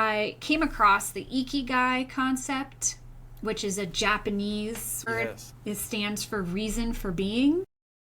I came across the Ikigai concept, which is a Japanese word. Yes. It stands for reason for being.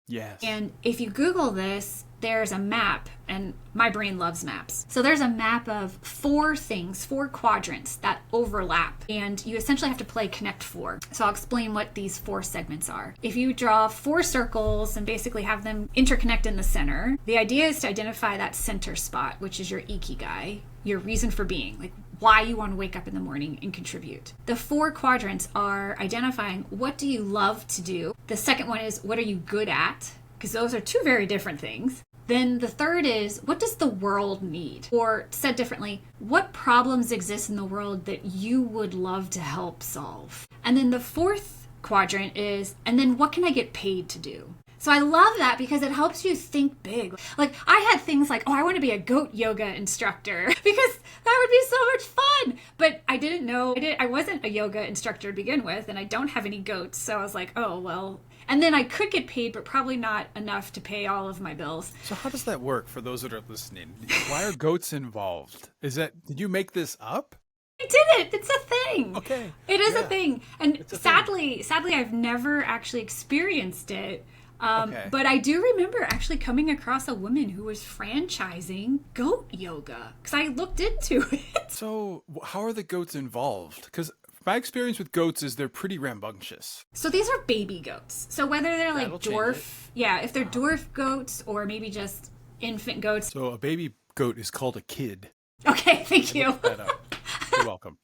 Yes. And if you Google this, there's a map, and my brain loves maps. So there's a map of 4 things, 4 quadrants that overlap, and you essentially have to play Connect 4. So I'll explain what these 4 segments are. If you draw 4 circles and basically have them interconnect in the center, the idea is to identify that center spot, which is your Ikigai, your reason for being, like why you want to wake up in the morning and contribute. The 4 quadrants are identifying what do you love to do. The second one is what are you good at? Because those are 2 very different things. Then the third is, what does the world need? Or said differently, what problems exist in the world that you would love to help solve? And then the 4th quadrant is, and then what can I get paid to do? So I love that because it helps you think big. Like I had things like, oh, I want to be a goat yoga instructor because that would be so much fun. But I didn't know, I wasn't a yoga instructor to begin with, and I don't have any goats. So I was like, oh, well. And then I could get paid, but probably not enough to pay all of my bills. So how does that work for those that are listening? Why are goats involved? Did you make this up? I did it. It's a thing. Okay. It is a thing. And thing. sadly, I've never actually experienced it. Okay. But I do remember actually coming across a woman who was franchising goat yoga because I looked into it. So how are the goats involved? Because my experience with goats is they're pretty rambunctious. So these are baby goats. So whether they're like That'll change dwarf, if they're dwarf goats or maybe just infant goats. So a baby goat is called a kid. Okay, thank you. Look that up. You're welcome.